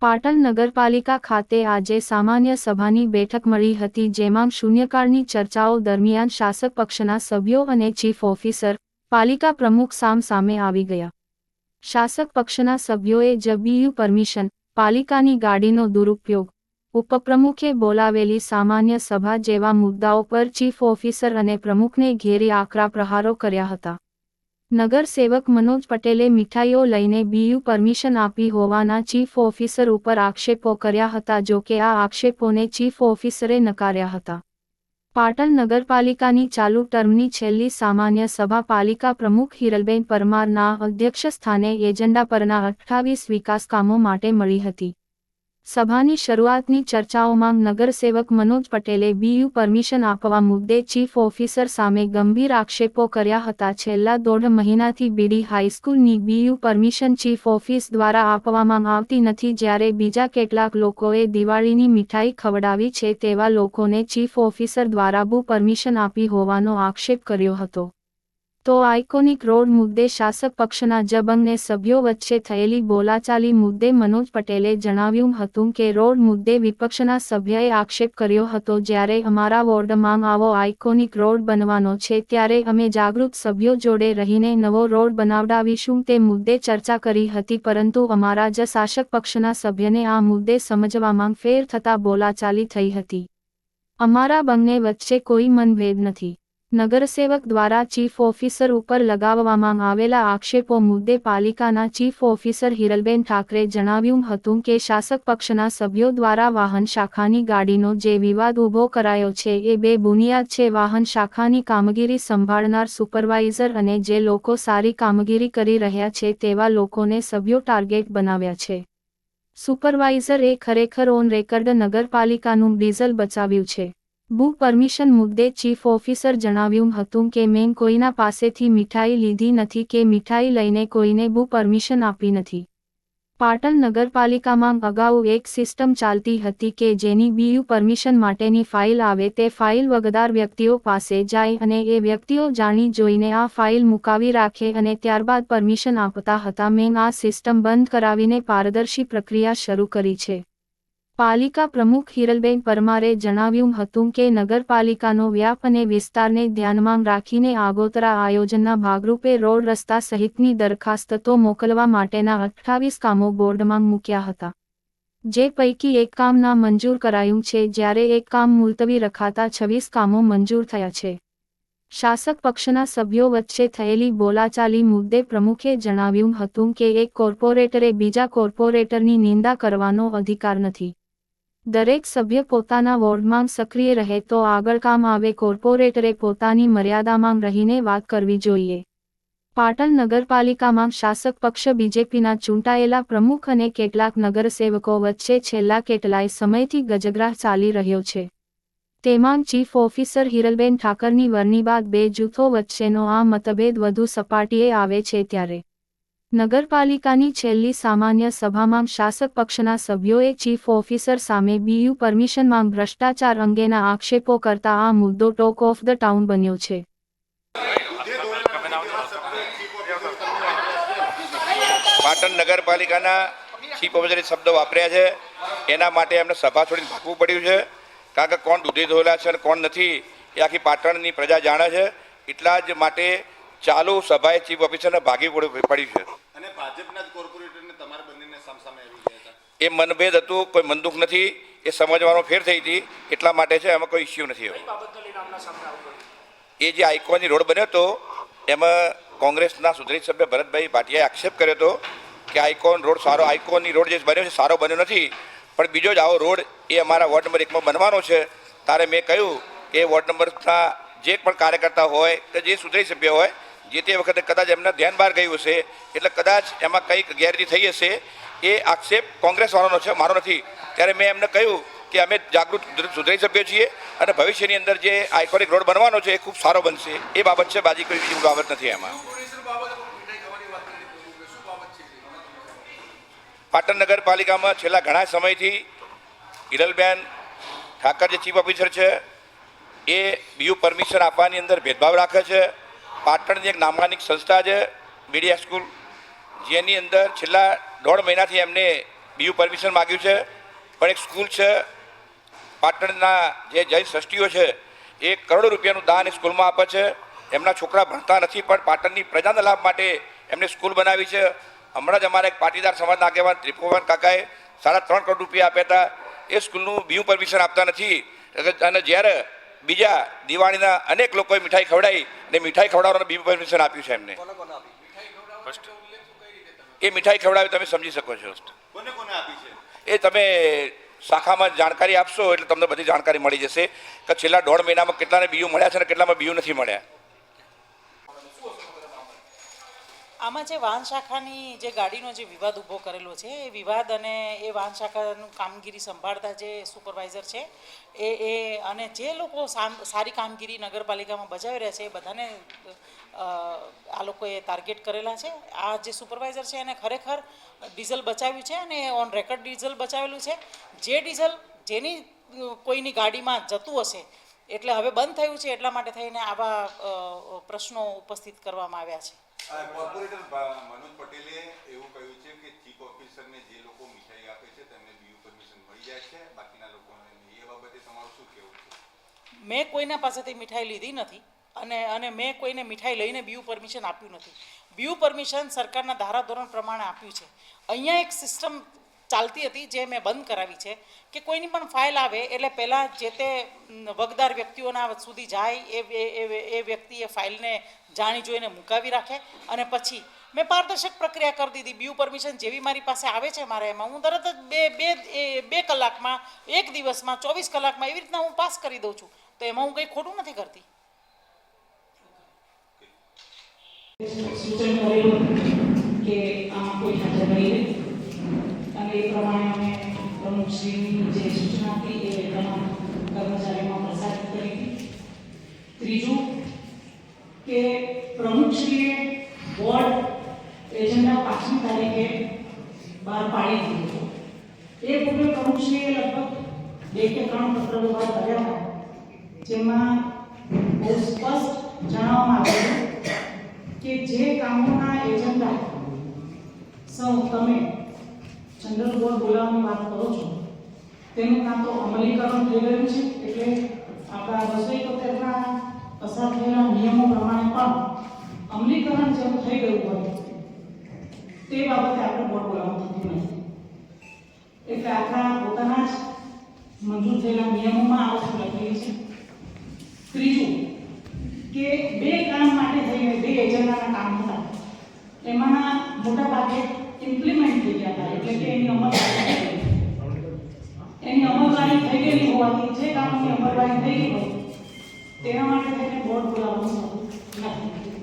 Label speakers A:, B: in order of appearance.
A: પાટણ નગરપાલિકા ખાતે આજે સામાન્ય સભાની બેઠક મળી હતી, જેમાં શૂન્યકાળની ચર્ચાઓ દરમિયાન શાસક પક્ષના સભ્યો અને ચીફ ઓફિસર, પાલિકા પ્રમુખ સામે આવી ગયા. શાસક પક્ષના સભ્યોએ જબીયુ પરમિશન, પાલિકાની ગાડીનો દુરુપયોગ, ઉપપ્રમુખે બોલાવેલી સામાન્ય સભા જેવા મુદ્દાઓ પર ચીફ ઓફિસર અને પ્રમુખને ઘેરી આકરા પ્રહારો કર્યા હતા. નગરસેવક મનોજ પટેલે મીઠાઈઓ લઈને બીયુ પરમિશન આપી હોવાના ચીફ ઓફિસર ઉપર આક્ષેપો કર્યા હતા, જો કે આ આક્ષેપોને ચીફ ઓફિસરે નકાર્યા હતા. પાટણ નગરપાલિકાની ચાલુ ટર્મની છેલ્લી સામાન્ય સભા પાલિકા પ્રમુખ હિરલબેન પરમારના અધ્યક્ષસ્થાને એજન્ડા પરના 28 વિકાસ કામો માટે મળી હતી. સભાની શરૂઆતની ચર્ચાઓમાં નગરસેવક મનોજ પટેલે બીયુ પરમિશન આપવા મુદ્દે ચીફ ઓફિસર સામે ગંભીર આક્ષેપો કર્યા હતા. છેલ્લા 1.5 મહિનાથી બીડી હાઈસ્કૂલની બીયુ પરમિશન ચીફ ઓફિસ દ્વારા આપવામાં આવતી નથી, જ્યારે બીજા કેટલાક લોકોએ દિવાળીની મીઠાઈ ખવડાવી છે તેવા લોકોને ચીફ ઓફિસર દ્વારા બુ પરમિશન આપી હોવાનો આક્ષેપ કર્યો હતો. તો આઇકોનિક રોડ મુદ્દે શાસક પક્ષના જબંગને સભ્યો વચ્ચે થયેલી બોલાચાલી મુદ્દે મનોજ પટેલે જણાવ્યું હતું કે રોડ મુદ્દે વિપક્ષના સભ્યએ આક્ષેપ કર્યો હતો, જ્યારે અમારા વોર્ડમાં આવો આઇકોનિક રોડ બનવાનો છે ત્યારે અમે જાગૃત સભ્યો જોડે રહીને નવો રોડ બનાવડાવીશું તે મુદ્દે ચર્ચા કરી હતી, પરંતુ અમારા જ શાસક પક્ષના સભ્યને આ મુદ્દે સમજવામાં ફેર થતા બોલાચાલી થઈ હતી. અમારા બંને વચ્ચે કોઈ મનભેદ નથી. નગરસેવક દ્વારા ચીફ ઓફિસર ઉપર લગાવવામાં આવેલા આક્ષેપો મુદ્દે પાલિકાના ચીફ ઓફિસર હિરલબેન ઠાકરે જણાવ્યું હતું કે શાસક પક્ષના સભ્યો દ્વારા વાહન શાખાની ગાડીનો જે વિવાદ ઊભો કરાયો છે એ બેબુનિયાદ છે. વાહન શાખાની કામગીરી સંભાળનાર સુપરવાઇઝર અને જે લોકો સારી કામગીરી કરી રહ્યા છે તેવા લોકોને સભ્યો ટાર્ગેટ બનાવ્યા છે. સુપરવાઇઝર એ ખરેખર ઓન રેકર્ડ નગરપાલિકાનું ડીઝલ બચાવ્યું છે. બુ પરમિશન મુદ્દે ચીફ ઓફિસર જણાવ્યું હતું કે મેં કોઈના પાસેથી મીઠાઈ લીધી નથી કે મીઠાઈ લઈને કોઈને બુ પરમિશન આપી નથી. પાટણ નગરપાલિકામાં અગાઉ એક સિસ્ટમ ચાલતી હતી કે જેની બીયુ પરમિશન માટેની ફાઇલ આવે તે ફાઇલ વગદાર વ્યક્તિઓ પાસે જાય અને એ વ્યક્તિઓ જાણી જોઈને આ ફાઇલ મુકાવી રાખે અને ત્યારબાદ પરમિશન આપતા હતા. મેં આ સિસ્ટમ બંધ કરાવીને પારદર્શી પ્રક્રિયા શરૂ કરી છે. પાલિકા પ્રમુખ હિરલબેન પરમારે જણાવ્યું હતું કે નગરપાલિકાનો વ્યાપ અને વિસ્તારને ધ્યાનમાં રાખીને આગોતરા આયોજનના ભાગરૂપે રોડ રસ્તા સહિતની દરખાસ્તો મોકલવા માટેના 28 કામો બોર્ડમાં મૂક્યા હતા, જે પૈકી એક કામ ના મંજૂર કરાયું છે, જ્યારે એક કામ મુલતવી રખાતા 26 કામો મંજૂર થયા છે. શાસક પક્ષના સભ્યો વચ્ચે થયેલી બોલાચાલી મુદ્દે પ્રમુખે જણાવ્યું હતું કે એક કોર્પોરેટરે બીજા કોર્પોરેટરની નિંદા કરવાનો અધિકાર નથી. દરેક સભ્ય પોતાના વોર્ડમાં સક્રિય રહે તો આગળ કામ આવે. કોર્પોરેટરે પોતાની મર્યાદામાં રહીને વાત કરવી જોઈએ. પાટણ નગરપાલિકામાં શાસક પક્ષ બીજેપીના ચૂંટાયેલા પ્રમુખ અને કેટલાક નગરસેવકો વચ્ચે છેલ્લા કેટલાય સમયથી ગજગ્રાહ ચાલી રહ્યો છે. તેમાં ચીફ ઓફિસર હિરલબેન ઠાકરની વરણી બાદ બે જૂથો વચ્ચેનો આ મતભેદ વધુ સપાટીએ આવે છે. ત્યારે નગરપાલિકાની છેલ્લી સામાન્ય સભામાં શાસક પક્ષના સભ્યોએ ચીફ ઓફિસર સામે બીયુ પરમિશનમાં ભ્રષ્ટાચાર અંગેના આક્ષેપો કરતા આ મુદ્દો ટોક ઓફ ધ ટાઉન બન્યો છે.
B: પાટણ નગરપાલિકાના ચીફ ઓફિસરે શબ્દો વાપર્યા છે, એના માટે એમને સભા છોડીને ભાગવું પડ્યું છે, કારણ કે કોણ દૂધી ધોયેલા છે અને કોણ નથી એ આખી પાટણની પ્રજા જાણે છે. એટલા જ માટે ચાલુ સભાએ ચીફ ઓફિસરને ભાગી પડ્યું છે.
C: અને ભાજપના જ કોર્પોરેટરને તમારા બંનેને સામસામે આવી ગયા હતા.
B: એ મનભેદ હતું, કોઈ મનદુખ નથી, એ સમજવાનો ફેર થઈ હતી, એટલા માટે છે. એમાં કોઈ ઇસ્યુ નથી. એ જે આઇકોનની રોડ બન્યો હતો એમાં કોંગ્રેસના સુધરી સભ્ય ભરતભાઈ ભાટિયાએ આક્ષેપ કર્યો હતો કે આઇકોન રોડ સારો, આઇકોનની રોડ જે બન્યો છે સારો બન્યો નથી, પણ બીજો જ આવો રોડ એ અમારા વોર્ડ નંબર 1માં બનવાનો છે. ત્યારે મેં કહ્યું કે વોર્ડ નંબરના જે પણ કાર્યકર્તા હોય કે જે સુધરી સભ્ય હોય, જે તે વખતે કદાચ એમના ધ્યાન બહાર ગયું હશે, એટલે કદાચ એમાં કંઈક ગેરરીતિ થઈ હશે. એ આક્ષેપ કોંગ્રેસવાળાનો છે, મારો નથી. ત્યારે મેં એમને કહ્યું કે અમે જાગૃત સુધરી સભ્ય છીએ અને ભવિષ્યની અંદર જે આઇકોનિક રોડ બનવાનો છે એ ખૂબ સારો બનશે. એ બાબત છે, બાજી કોઈ બીજી બાબત નથી. એમાં પાટણ નગરપાલિકામાં છેલ્લા ઘણા સમયથી હિરલબેન ઠાકર જે ચીફ ઓફિસર છે એ બીયુ પરમિશન આપવાની અંદર ભેદભાવ રાખે છે. પાટણની એક નામાંકિત સંસ્થા છે મીડિયા સ્કૂલ, જેની અંદર છેલ્લા 1.5 મહિનાથી એમને બીજું પરમિશન માગ્યું છે, પણ એક સ્કૂલ છે પાટણના જે જૈન ટ્રસ્ટીઓ છે એ કરોડો રૂપિયાનું દાન એ સ્કૂલમાં આપે છે. એમના છોકરા ભણતા નથી, પણ પાટણની પ્રજાના લાભ માટે એમને સ્કૂલ બનાવી છે. હમણાં જ અમારા એક પાટીદાર સમાજના આગેવાન ત્રિભુવન કાકાએ 3.5 કરોડ રૂપિયા આપ્યા હતા. એ સ્કૂલનું બીજું પરમિશન આપતા નથી. અને જ્યારે બીજા દિવાળીના અનેક લોકોએ મીઠાઈ ખવડાવી અને મીઠાઈ ખવડાવવાનું બીજું પરમિશન આપ્યું છે એમને. એ મીઠાઈ ખવડાવી તમે સમજી શકો છો.
C: કોને કોને આપી છે
B: એ તમે શાખામાં જાણકારી આપશો એટલે તમને બધી જાણકારી મળી જશે કે છેલ્લા 1.5 મહિનામાં કેટલાને બીયુ મળ્યા છે અને કેટલામાં બીયુ નથી મળ્યા.
D: આમાં જે વાહન શાખાની જે ગાડીનો જે વિવાદ ઊભો કરેલો છે એ વિવાદ અને એ વાહન શાખાનું કામગીરી સંભાળતા જે સુપરવાઇઝર છે એ અને જે લોકો સારી કામગીરી નગરપાલિકામાં બજાવી રહ્યા છે એ બધાને આ લોકોએ ટાર્ગેટ કરેલા છે. આ જે સુપરવાઇઝર છે એને ખરેખર ડીઝલ બચાવ્યું છે અને ઓન રેકર્ડ ડીઝલ બચાવેલું છે. જે ડીઝલ જેની કોઈની ગાડીમાં જતું હશે એટલે હવે બંધ થયું છે એટલા માટે થઈને આવા પ્રશ્નો ઉપસ્થિત કરવામાં આવ્યા છે.
C: કોર્પોરેટર મનોજ પટેલે એવું કહ્યું છે કે ચીફ ઓફિસરને જે લોકો મીઠાઈ આપે છે તેમને બીયુ પરમિશન મળી જાય છે, બાકીના લોકોને નહીં. એ બાબતે તમારું શું કહેવું છે?
D: મેં કોઈના પાસેથી મીઠાઈ લીધી નથી અને મેં કોઈને મીઠાઈ લઈને બીયુ પરમિશન આપ્યું નથી. બીયુ પરમિશન સરકારના ધારાધોરણ પ્રમાણે આપ્યું છે. અહીંયા એક સિસ્ટમ ચાલતી હતી જે મેં બંધ કરાવી છે કે કોઈની પણ ફાઇલ આવે એટલે પહેલાં જે તે વગદાર વ્યક્તિઓના સુધી જાય એ વ્યક્તિ એ ફાઇલને જાણી જોઈને મુકાવી રાખે અને પછી મેં પારદર્શક પ્રક્રિયા કરી દીધી. બીયુ પરમિશન જેવી મારી પાસે આવે છે મારે એમાં હું તરત જ બે કલાકમાં, એક દિવસમાં, 24 કલાકમાં એવી રીતના હું પાસ કરી દઉં છું. તો એમાં હું કંઈ ખોટું નથી કરતી.
E: સૂચન કરેલું કે આમાં કોઈ હાજર નહીં અને એ પ્રમાણે અમે પ્રમુખશ્રીની જે સૂચના હતી એ તમામ કર્મચારીઓમાં પ્રસારિત કરી હતી. ત્રીજું કે પ્રમુખશ્રીએ બોર્ડ એજન્ડા 5મી તારીખે બહાર પાડી દીધું હતું. એ પૂર્વે પ્રમુખશ્રીએ લગભગ 2 કે 3 પત્રો બહાર કર્યા હતા જેમાં બહુ સ્પષ્ટ જણાવવામાં આવ્યું કે જે કામોના એજન્ડા સૌ તમે જનરલ બોર્ડ બોલાવવાની વાત કરો છો તેનું કામ તો અમલીકરણ થઈ ગયું છે. એટલે આપણા 271ના પસાર થયેલા નિયમો પ્રમાણે પણ અમલીકરણ જેમ થઈ ગયું હોય તે બાબતે આપણે બોર્ડ બોલાવવાનું થતું નથી. એટલે આપણા પોતાના જ મંજૂર થયેલા નિયમોમાં આ વસ્તુ લખેલી છે. ત્રીજું કે 2 કામ માટે થઈને 2 એજન્ડાના કામ હતા એમાંના મોટા ભાગે ઇમ્પ્લિમેન્ટ થઈ ગયા હતા. એટલે કે એની અમલવારી થઈ ગયેલી હોવાથી જે કામની અમલવારી થઈ ગઈ હોય તેના માટે થઈને બોર્ડ બોલાવવાનું નથી.